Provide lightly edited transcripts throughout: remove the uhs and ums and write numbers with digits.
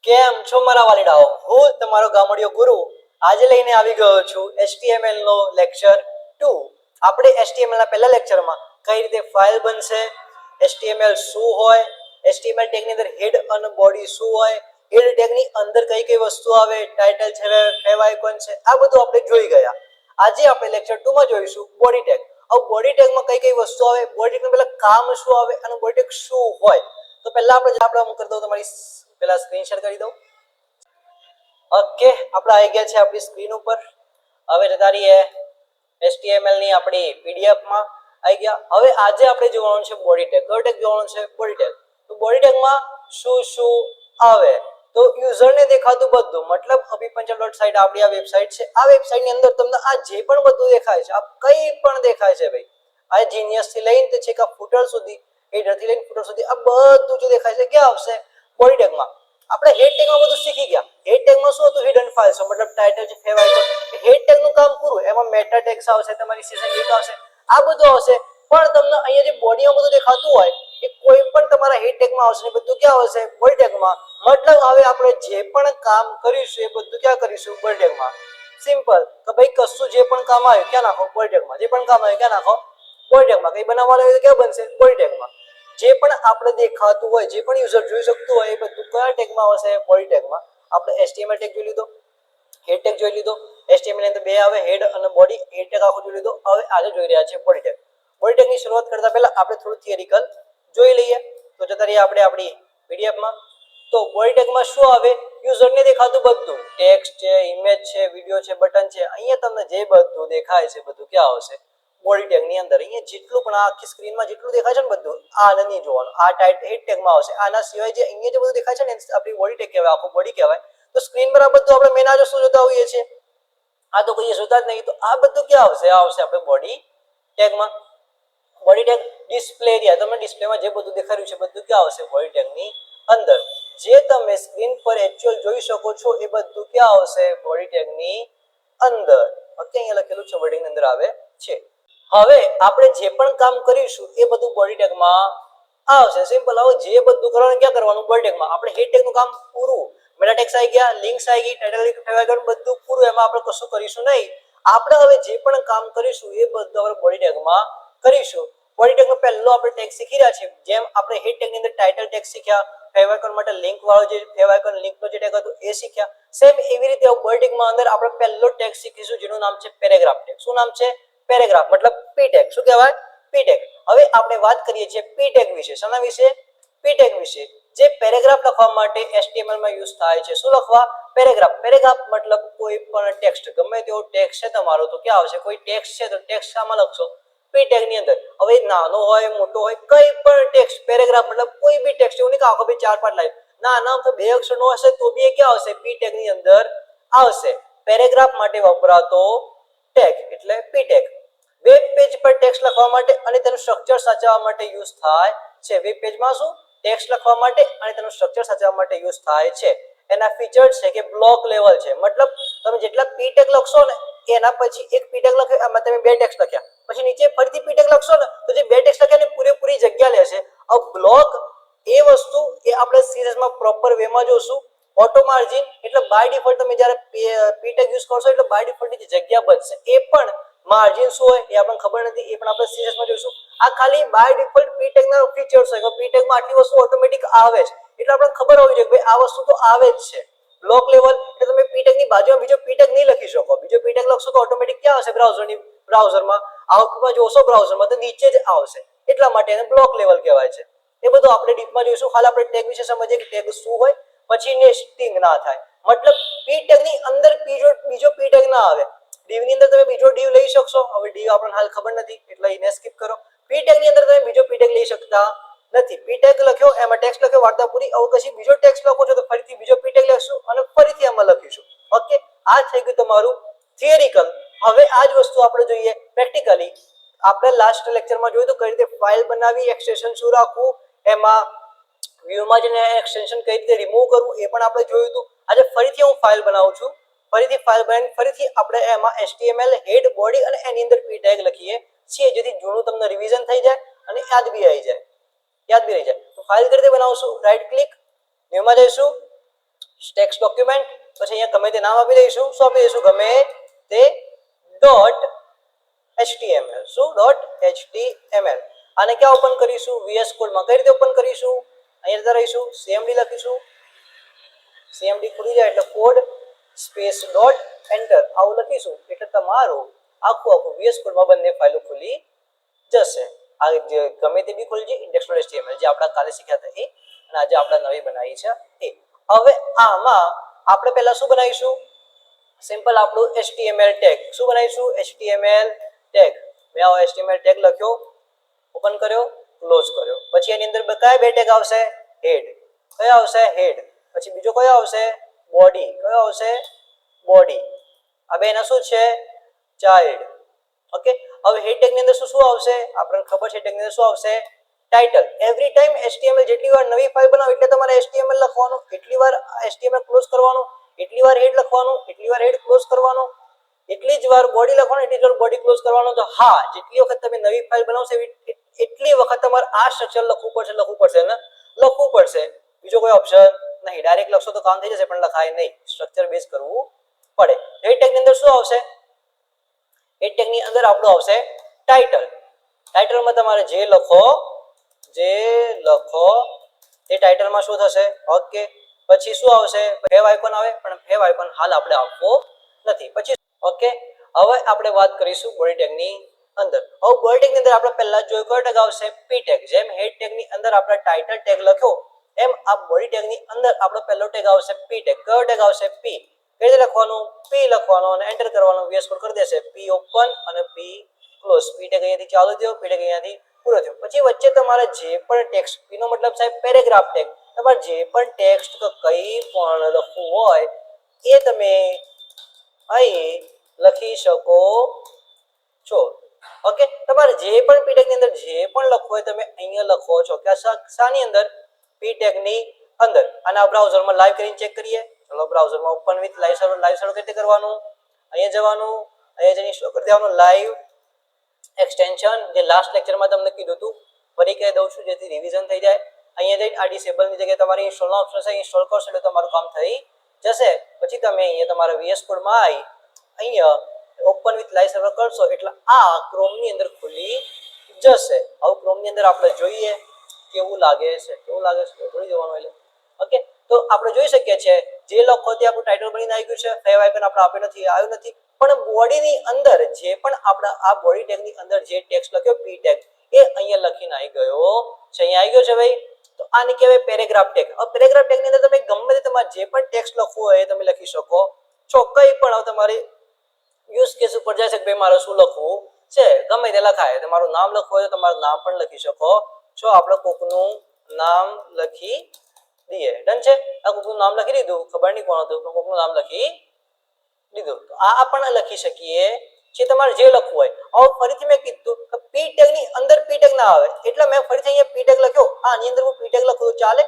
કેમ છો મારા વાલીડાઓ? હું તમારો ગામડિયો ગુરુ આજે લઈને આવી ગયો છું HTML નો લેક્ચર 2. આપણે HTML ના પહેલા લેક્ચરમાં કઈ રીતે ફાઇલ બનશે, HTML શું હોય, HTML ટેગ ની અંદર હેડ અને બોડી શું હોય, હેડ ટેગ ની અંદર કઈ કઈ વસ્તુ આવે, ટાઇટલ છે, ફેવ આઇકોન છે, આ બધું આપણે જોઈ ગયા. આજે આપણે લેક્ચર 2 માં જોઈશું બોડી ટેગ. હવે બોડી ટેગમાં કઈ કઈ વસ્તુ આવે, બોડી ટેગનું પહેલા કામ શું આવે અને બોડી ટેગ શું હોય. તો પહેલા આપણે હું કરી દઉં, તમારી પહેલા સ્ક્રીન શેર કરી દઉં. ઓકે, આપણે આવી ગયા છે આપણી સ્ક્રીન ઉપર. હવે જતા રહીએ HTML ની આપણી PDF માં આવી ગયા. હવે આજે આપણે જોવાનું છે બોડી ટેગ. કયો ટેગ જોવાનું છે? Body tag. તો બોડી ટેગમાં શું શું આવે? તો યુઝરને દેખાતું બધું, મતલબ abhipanchal.site આપણી આ વેબસાઇટ છે. આ વેબસાઇટ ની અંદર તમને આ જે પણ બધું દેખાય છે, આ કઈ પણ દેખાય છે ભાઈ, આ જીનિયસ થી લઈને છે કે ફૂટર સુધી, હેડર થી લઈને ફૂટર સુધી, આ બધું જે દેખાય છે ક્યાં આવશે? બોડી ટેગમાં. આપણે હેડ ટેગમાં બધું શીખી ગયા. હેડ ટેગમાં શું હતું? હિડન ફાઇલ્સ, મતલબ ટાઇટલ છે, ફેવ આઇકોન. હેડ ટેગ નું કામ પૂરું. એમાં મેટા ટેગ્સ આવશે, તમારી સેશન લિંક આવશે, આ બધું આવશે. પણ તમને અહીંયા જે બોડીમાં બધું દેખાતું હોય એ કોઈ પણ તમારા હેડ ટેગમાં આવશે ને, બધું ક્યાં આવશે? બોડી ટેગમાં. મતલબ હવે આપણે જે પણ કામ કરીશું એ બધું ક્યાં કરીશું? બોડી ટેગમાં. સિમ્પલ. તો ભાઈ કશું જે પણ કામ આવે ક્યાં નાખો? બોડી ટેગમાં. જે પણ કામ આવે ક્યાં નાખો? બોડી ટેગમાં. કઈ બનાવવાનું હોય તો ક્યાં બનશે? બોડી ટેગમાં. જે પણ આપણે દેખાતું હોય, જે પણ યુઝર જોઈ શકતું હોય, એ બધું કયા ટેગમાં આવશે? બોડી ટેગમાં. આપણે HTML ટેગ જોઈ લીધો, હેડ ટેગ જોઈ લીધો. HTML ની અંદર બે આવે, હેડ અને બોડી. હેડ ટેગ આખો જોઈ લીધો. હવે આજે જોઈ રહ્યા છે બોડી ટેગ. બોડી ટેગ ની શરૂઆત કરતા પહેલા આપણે થોડું થિયરિકલ જોઈ લઈએ. તો જતા રહીએ આપણે આપણી PDF માં. તો બોડી ટેગમાં શું આવે? યુઝરને દેખાતું બધું, ટેક્સ્ટ છે, ઇમેજ છે, વિડિયો છે, બટન છે, અહીંયા તમને જે બધું દેખાય છે બધું ક્યાં આવશે? બોડી ટેગ ની અંદર. અહીંયા જેટલું પણ આખી સ્ક્રીનમાં જેટલું દેખાય છે ને બધું, આ નહીં જોવાનું, આ હેડ ટેગમાં આવશે. આના સિવાય જે અહીંયા જે બધું દેખાય છે ને આપણી બોડી ટેગ કહેવાય, આખું બોડી કહેવાય. તો સ્ક્રીન પર આ બધું આપણે મેન આ વસ્તુ જોતા હોઈએ છીએ, આ તો કોઈ જોતા જ નહીં. તો આ બધું ક્યાં આવશે? આ આવશે આપણે બોડી ટેગમાં. બોડી ટેગ ડિસ્પ્લે એરિયા, તમને ડિસ્પ્લેમાં જે બધું દેખાડ્યું છે બધું ક્યાં આવશે? બોડી ટેગની અંદર. જે તમે સ્ક્રીન પર એક્ચ્યુઅલ જોઈ શકો છો એ બધું ક્યાં આવશે? બોડી ટેગની અંદર. ઓકે, અહીંયા લખેલું છે બોડી ની અંદર આવે છે. હવે આપણે જે પણ કામ કરીશું એ બધું બોડી ટેગમાં આવશે. સિમ્પલ. હવે જે બધું કરવાનું ક્યાં કરવાનું? બોડી ટેગમાં. આપણે હેડ ટેગ નું કામ પૂરું. મેટા ટેગ્સ આવી ગયા, લિંક્સ આવી ગઈ, ટાઇટલ લિંક, ફેવ આઇકોન બધું પૂરું. એમાં આપણે કશું કરીશું નહીં. આપણે હવે જે પણ કામ કરીશું એ બધું આપણે બોડી ટેગમાં કરીશું. બોડી ટેગ નો પહેલો આપણે ટેગ શીખી રહ્યા છીએ. જેમ આપણે હેડ ટેગ ની અંદર ટાઇટલ ટેગ શીખ્યા, ફેવ આઇકોન માટે લિંક વાળો જે ફેવ આઇકોન લિંક નો જે ટેગ હતો એ શીખ્યા. સેમ એવી રીતે બોડી ટેગમાં અંદર આપણે પહેલો ટેગ શીખીશું જેનું નામ છે પેરેગ્રાફ ટેગ. શું નામ છે? પેરેગ્રાફ, મતલબ પી ટેગ. શું કહેવાય? પી ટેગ. હવે આપણે વાત કરીએ છીએ પી ટેગ વિશે. શાના વિશે? પી ટેગ વિશે. જે પેરેગ્રાફ લખવા માટે HTML માં યુઝ થાય છે. શું લખવા? પેરેગ્રાફ. પેરેગ્રાફ મતલબ કોઈ પણ ટેક્સ્ટ, ગમે તેવો ટેક્સ્ટ છે તમારો, તો ક્યાં આવશે? કોઈ ટેક્સ્ટ છે તો ટેક્સ્ટ શામાં લખશો? પી ટેગ ની અંદર. હવે નાનો હોય, મોટો હોય, કઈ પણ ટેક્સ્ટ. પેરેગ્રાફ મતલબ કોઈ બી ટેક્સ્ટ. એવું નહીં કે આખો બી 4-5 લાઈન. નાના તો 2 અક્ષરનો હશે તો બી એ ક્યાં આવશે? પી ટેગ ની અંદર આવશે. પેરેગ્રાફ માટે વપરાતો ટેગ એટલે પી ટેગ. વેબ પેજ પર ટેક્સ્ટ લખવા માટે અને તેનું સ્ટ્રક્ચર સાચવવા માટે યુઝ થાય છે. વેબ પેજમાં શું? ટેક્સ્ટ લખવા માટે અને તેનું સ્ટ્રક્ચર સાચવવા માટે યુઝ થાય છે. એના ફીચર્સ છે કે બ્લોક લેવલ છે. મતલબ તમે જેટલા પી ટેગ લખશો ને એના પછી એક પી ટેગ લખ્યો, એમાં તમે 2 ટેક્સ્ટ લખ્યા, પછી નીચે ફરીથી પી ટેગ લખશો ને તો જે 2 ટેક્સ્ટ લખ્યા ને પૂરેપૂરી જગ્યા લેશે. આ બ્લોક એ વસ્તુ એ આપણે સીરીઝમાં પ્રોપર વેમાં જોશું. ઓટો માર્જિન એટલે બાય ડિફોલ્ટ તમે જ્યારે પી ટેગ યુઝ કરશો એટલે બાય ડિફોલ્ટ જગ્યા બચશે. એ પણ માર્જિન શું હોય એ આપણને ખબર નથી, એ પણ આપણે સીરીઝમાં જોઈશું. આ ખાલી બાય ડિફોલ્ટ પી ટેગ ના ફીચર્સ હોય કે પી ટેગ માં આટલી વસ્તુ ઓટોમેટિક આવે છે. એટલે આપણને ખબર હોવી જોઈએ કે ભાઈ આ વસ્તુ તો આવે જ છે. બ્લોક લેવલ એટલે તમે પી ટેગ ની બાજુમાં બીજો પી ટેગ નહીં લખી શકો. બીજો પી ટેગ લખશો તો ઓટોમેટિક ક્યાં આવશે? બ્રાઉઝરમાં આઉટપુટમાં જોશો બ્રાઉઝરમાં તો નીચે જ આવશે. એટલા માટે એને બ્લોક લેવલ કહેવાય છે. એ બધું આપણે ડીપમાં જોઈશું. ખાલી આપણે ટેગ વિશે સમજીએ કે ટેગ શું હોય, પછી નેસ્ટિંગ ના થાય. મતલબ પી ટેગ ની અંદર બીજો પી ટેગ ના આવે. ડીવ ની અંદર તમે બીજો ડીવ લઈ શકશો. હવે ડીવ આપણને હાલ ખબર નથી એટલે એને સ્કીપ કરો. પી ટેગ ની અંદર તમે બીજો પી ટેગ લઈ શકતા નથી. પી ટેગ લખ્યો, એમાં ટેક્સ્ટ લખ્યો, વાર્તા પૂરી. હવે પછી બીજો ટેક્સ્ટ લખો છો તો ફરીથી બીજો પી ટેગ લખશું અને ફરીથી એમાં લખીશું. ઓકે, આ થઈ ગયું તમારું થિયરિકલ. હવે આ જ વસ્તુ આપણે જોઈએ પ્રેક્ટિકલી. આપણે લાસ્ટ લેક્ચરમાં જોયું તો કઈ રીતે ફાઇલ બનાવી, એક્સટેન્શન શું રાખવું, એમાં વ્યૂમાં જઈને એક્સટેન્શન કઈ રીતે રિમૂવ કરવું એ પણ આપણે જોયું હતું. આજે ફરીથી હું ફાઇલ બનાવું છું. ફરીથી ફાઇલ બનાવીને ફરીથી આપણે એમાં HTML હેડ, બોડી અને એની અંદર પી ટેગ લખીએ છીએ, જેથી જૂનું તમને રિવિઝન થઈ જાય અને યાદ બી રહી જાય. તો ફાઇલ કઈ રીતે બનાવશું? રાઈટ ક્લિક, ન્યૂમાં જઈશું, ટેક્સ્ટ ડોક્યુમેન્ટ, પછી અહીંયા ગમે તે નામ આપી દઈશું. શું આપી દઈશું? ગમે તે ડોટ HTML. શું? Dot HTML. આને ક્યાં ઓપન કરીશું? VS કોડમાં. કઈ રીતે ઓપન કરીશું? અહીંયા જતા રહીશું, CMD લખીશું. CMD ખુલી જાય એટલે કોડ સ્પેસ ડોટ એન્ટર આવું લખીશું એટલે તમારું આખું VS કોડમાં બંને ફાઇલો ખુલી જશે. આ ગમે તે બી ખુલી જાય index.html જે આપણે કાલે શીખ્યા હતા એ, અને આજે આપણે નવી બનાવી છે એ. હવે આમાં આપણે પહેલા શું બનાવીશું? સિમ્પલ આપણું HTML ટેગ. શું બનાવીશું? HTML tag. મેં આ HTML ટેગ લખ્યો, ઓપન કર્યો, ક્લોઝ કર્યો. પછી એની અંદર કયા બે ટેગ આવશે? હેડ. કયો આવશે? હેડ. પછી બીજો કયો આવશે? બોડી. કયો આવશે? બોડી. આ બેના શું છે? ચાઇલ્ડ. ઓકે. હવે હેડ ટેગ ની અંદર શું આવશે? આપણને ખબર છે ટેગ ની અંદર શું આવશે? ટાઇટલ. એવરી ટાઈમ HTML જેટલી વાર નવી ફાઇલ બનાવો એટલે તમારે HTML લખવાનું, એટલી વાર HTML ક્લોઝ કરવાનું, એટલી વાર હેડ લખવાનું, એટલી વાર હેડ ક્લોઝ કરવાનું, એટલી જ વાર બોડી લખવાનું, એટલી જ વાર બોડી ક્લોઝ કરવાનું. તો હા, જેટલી વખત તમે નવી ફાઇલ બનાવશો એટલી વખત તમારે આ સ્ટ્રક્ચર લખવું પડશે. બીજો કોઈ ઓપ્શન નહીં. ડાયરેક્ટ લખશો તો કામ થઈ જશે પણ લખાય નહીં, સ્ટ્રક્ચર બેઝ કરવું પડે. હેડ ટેગ ની અંદર શું આવશે? હેડ ટેગ ની અંદર આપણું આવશે ટાઇટલ. ટાઇટલમાં તમારે જે લખો તે ટાઇટલમાં શું થશે? ઓકે. પછી શું આવશે? ફેવ આઇકોન આવે, પણ ફેવ આઇકોન હાલ આપણે આપવો નથી. પછી ઓકે. હવે આપણે વાત કરીશું બોડી ટેગ ની અંદર. હવે બોડી ટેગ ની અંદર આપણે પહેલા જોયું કયો ટેગ આવશે? પી ટેગ. જેમ હેડ ટેગ ની અંદર આપણે ટાઇટલ ટેગ લખ્યો એમ આ બોડી ટેગ ની અંદર આપણો પહેલો ટેગ આવશે પી ટેગ. કયો ટેગ આવશે? પી. કઈ રીતે લખવાનું? પી લખવાનું અને એન્ટર કરવાનું. VS કોડ કરી દેશે. પી ઓપન અને પી ક્લોઝ. પી ટેગ અહીંયાથી ચાલુ થયો, પી ટેગ અહીંયાથી પૂરો થયો. પછી વચ્ચે તમારે જે પણ ટેક્સ્ટ, પી નો મતલબ સાહેબ પેરેગ્રાફ ટેગ, તમારે જે પણ ટેક્સ્ટ કંઈ પણ લખવું હોય એ તમે અહીં લખી શકો છો. ઓકે. તમારે જે પણ પી ટેગ ની અંદર જે પણ લખવું હોય તમે અહીંયા લખો છો. કે શાની અંદર? પી ટેગ ની અંદર. અને આ બ્રાઉઝરમાં લાઈવ કરીને ચેક કરીએ. ચલો બ્રાઉઝરમાં ઓપન વિથ લાઈવ સર્વર કઈ રીતે કરવાનું? અહીંયા જવાનું, અહીંયા જઈને ઇન્સ્ટોલ કરી દેવાનું લાઈવ એક્સટેન્શન, જે લાસ્ટ લેક્ચરમાં તમને કીધું હતું. ફરી કહી દઉં છું જેથી રિવિઝન થઈ જાય. અહીંયા જઈને આ ડિસેબલ ની જગ્યાએ તમારી ઇન્સ્ટોલનો ઓપ્શન છે, ઇન્સ્ટોલ કરશો એટલે તમારું કામ થઈ જશે. પછી તમે અહીંયા તમારા VS કોડમાં આવી અહીંયા ઓપન વિથ લાઈવ સર્વર કરશો એટલે આ ક્રોમ ની અંદર ખુલી જશે. હવે ક્રોમ ની અંદર આપણે જોઈએ કેવું લાગે છે. જોઈ જવાનું એટલે ઓકે. તો આપણે જોઈ શકીએ છીએ જે લખો તે આપણું ટાઇટલ બનીને આવી ગયું છે. ફેવ આઇકન આપણે આપ્યું નથી, પણ બોડી ની અંદર જે પણ આપણા આ બોડી ટેગ ની અંદર જે ટેક્સ્ટ લખ્યો પી ટેગ એ અહીંયા લખીને આવી ગયો છે. અહીંયા આવી ગયો છે ભાઈ. તો આને કહેવાય પેરેગ્રાફ ટેગ. હવે પેરેગ્રાફ ટેગ ની અંદર તમે ગમે તે તમારે જે પણ ટેક્સ્ટ લખવું હોય એ તમે લખી શકો છો. કંઈ પણ હવે તમારી યુઝ કેસ ઉપર જાય છે કે ભાઈ મારે શું લખવું છે, ગમે તે લખાય. તમારું નામ લખવું હોય તો તમારું નામ પણ લખી શકો છો. આપણે કોકનું નામ લખી દઈએ. ડન છે. આ કોકનું નામ લખી દીધું, ખબર નહીં કોણ હતું, કોકનું નામ લખી દીધું. તો આ પણ લખી શકીએ જે તમારે જે લખવું હોય. હવે ફરીથી મેં કીધું કે પી ટેગ ની અંદર પી ટેગ ના આવે એટલે મેં ફરીથી અહીંયા પી ટેગ લખ્યો. આની અંદર હું પી ટેગ લખું તો ચાલે?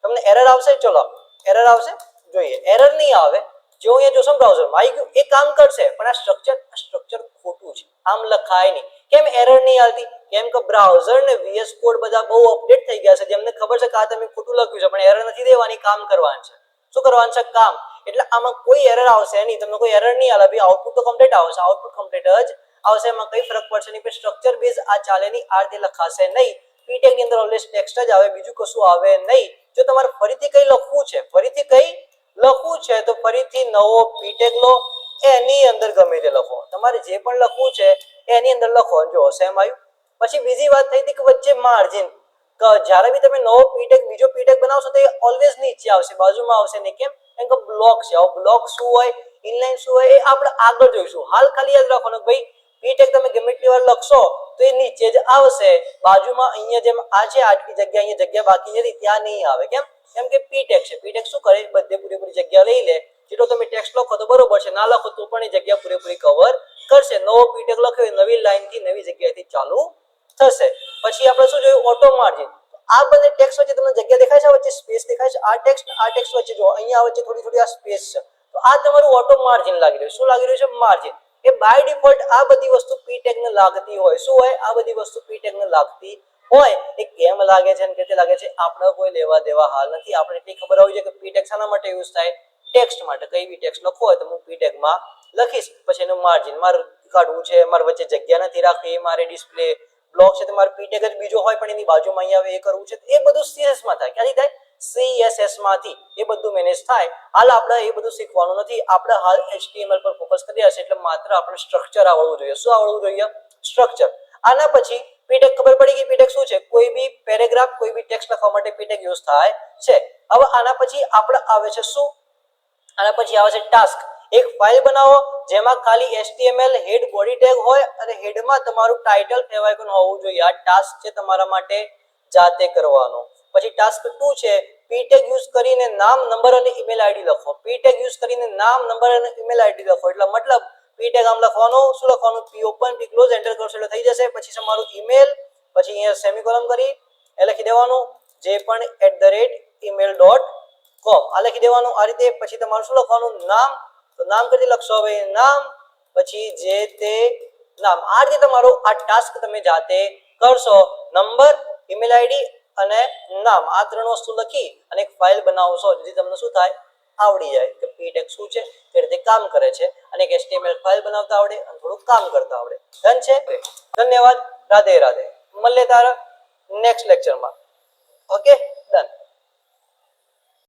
તમને એરર આવશે? ચલો એરર આવશે, જોઈએ. એરર નહીં આવે. જો અહીંયા જોશો બ્રાઉઝરમાં આવી ગયું એ કામ કરશે, પણ આ સ્ટ્રક્ચર ખોટું છે, આમ લખાય નહીં. કેમ એરર નહીં આવતી? કેમ કે બ્રાઉઝર ને VS કોડ બધા બહુ અપડેટ થઈ ગયા છે. જેમને ખબર છે કે આ તમે ખોટું લખ્યું છે, પણ એરર નથી દેવાની, કામ કરવાનું છે. શું કરવાનું છે? કામ. એટલે આમાં કોઈ એરર આવશે નહીં, તમને કોઈ એરર નહીં આવે. ભાઈ આઉટપુટ તો કમ્પ્લીટ આવશે, આઉટપુટ કમ્પ્લીટ જ આવશે, એમાં કઈ ફરક પડશે નહીં. પણ સ્ટ્રક્ચર બેઝ આ ચાલે નહીં, આ રીતે લખાશે નહીં. પી ટેગ ની અંદર ઓલવેઝ ટેક્સ્ટ જ આવે, બીજું કશું આવે નહીં. જો તમારે ફરીથી કઈ લખવું છે તો ફરીથી નવો પી ટેગ લો, એની અંદર ગમે તે લખો. તમારે જે પણ લખવું છે એની અંદર લખો. જો સેમ આવ્યું. પછી બીજી વાત થઈ હતી કે વચ્ચે માર્જિન. જ્યારે બી તમે નવો પી ટેગ બીજો પી ટેગ બનાવશો તો એ ઓલવેઝ નીચે આવશે, બાજુમાં આવશે નહીં. કેમ? કેમ કે બ્લોક છે. હવે બ્લોક શું હોય, ઇનલાઈન શું હોય એ આપણે આગળ જોઈશું. હાલ ખાલી યાદ રાખવાનું કે ભાઈ પી ટેગ તમે ગમે એટલી વાર લખશો તો એ નીચે જ આવશે, બાજુમાં અહીંયા જેમ આ છે આટલી જગ્યા, અહીંયા જગ્યા બાકી નથી ત્યાં નહીં આવે. કેમ? કેમ કે પી ટેગ છે. પી ટેગ શું કરે? બધે પૂરેપૂરી જગ્યા લઈ લે. જેટલો તમે ટેક્સ્ટ લખો તો બરોબર છે, ના લખો તો પણ એ જગ્યા પૂરેપૂરી કવર કરશે. નવો પી ટેગ લખ્યો નવી લાઈન થી નવી જગ્યાએથી ચાલુ થશે. પછી આપણે શું જોયું? Auto margin. આ બંને ટેક્સ્ટ વચ્ચે તમને જગ્યા દેખાય છે, વચ્ચે સ્પેસ દેખાય છે. આ ટેક્સ્ટ વચ્ચે જો અહીંયા વચ્ચે થોડી આ સ્પેસ છે, તો આ તમારું ઓટો માર્જિન લાગી રહ્યું. શું લાગી રહ્યું છે? માર્જિન. એ બાય ડિફોલ્ટ આ બધી વસ્તુ પી ટેગ ને લાગતી હોય. શું હોય? આ બધી વસ્તુ પી ટેગ ને લાગતી હોય એ કેમ લાગે છે અને કેતે લાગે છે આપણે કોઈ લેવા દેવા હાલ નથી. આપણે એટલી ખબર હોવી જોઈએ કે પીટેગ શાના માટે યુઝ થાય, ટેક્સ્ટ માટે. કઈ બી ટેક્સ્ટ લખવો હોય તો હું પીટેગ માં લખીશ. પછી એનું માર્જિન મારે કાઢવું છે, મારે વચ્ચે જગ્યા નથી રાખવી, મારે ડિસ્પ્લે બ્લોક છે તો મારે પીટેગ જ બીજો હોય પણ એની બાજુમાં અહીં આવે એ કરવું છે. એ બધું સીએસ માં થાય. ક્યાંથી થાય? CSS માંથી એ બધું મેનેજ થાય. હાલ આપણે એ બધું શીખવાનું નથી. આપણે હાલ HTML પર ફોકસ કરીએ છીએ એટલે માત્ર આપણે સ્ટ્રક્ચર આવડવું જોઈએ. શું આવડવું જોઈએ? સ્ટ્રક્ચર. આના પછી પીટેગ ખબર પડી ગઈ. પીટેગ શું છે? કોઈ બી પેરેગ્રાફ, કોઈ બી ટેક્સ્ટ લખવા માટે પીટેગ યુઝ થાય છે. હવે આના પછી આપણે આવે છે શું? આના પછી આવે છે ટાસ્ક. એક ફાઇલ બનાવો જેમાં ખાલી HTML હેડ બોડી ટેગ હોય અને હેડમાં તમારું ટાઇટલ કહેવાય કે હોવું જોઈએ. આ ટાસ્ક છે તમારા માટે જાતે કરવાનો. પછી ટાસ્ક 2 છે પીટેગ યુઝ કરીને નામ, નંબર અને ઈમેલ આઈડી લખો. પીટેગ યુઝ કરીને નામ, નંબર અને ઈમેલ આઈડી લખો. એટલે મતલબ પીટેગ આમ લખવાનું, શું લખવાનું? પી ઓપન પી ક્લોઝ એન્ટર કરશો એટલે થઈ જશે. પછી તમારું ઈમેલ, પછી અહીંયા સેમીકોલન કરી એ લખી દેવાનું જે પણ @email.com આ લખી દેવાનું. આ રીતે પછી તમારું શું લખવાનું? નામ. તો નામ કરી લખશો. હવે નામ પછી જે તે નામ. આ રીતે તમારો આ ટાસ્ક તમે જાતે કરશો. નંબર, ઈમેલ આઈડી અને નામ, આ ત્રણ વસ્તુ લખી અને એક ફાઇલ બનાવશો જેથી તમને શું થાય? આવડી જાય કે પીટેગ શું છે, કે રીતે કામ કરે છે અને એક HTML ફાઇલ બનાવતા આવડે અને થોડું કામ કરતા આવડે. ડન છે? ધન્યવાદ. રાધે રાધે. મળીએ તારા નેક્સ્ટ લેક્ચરમાં. Okay, done.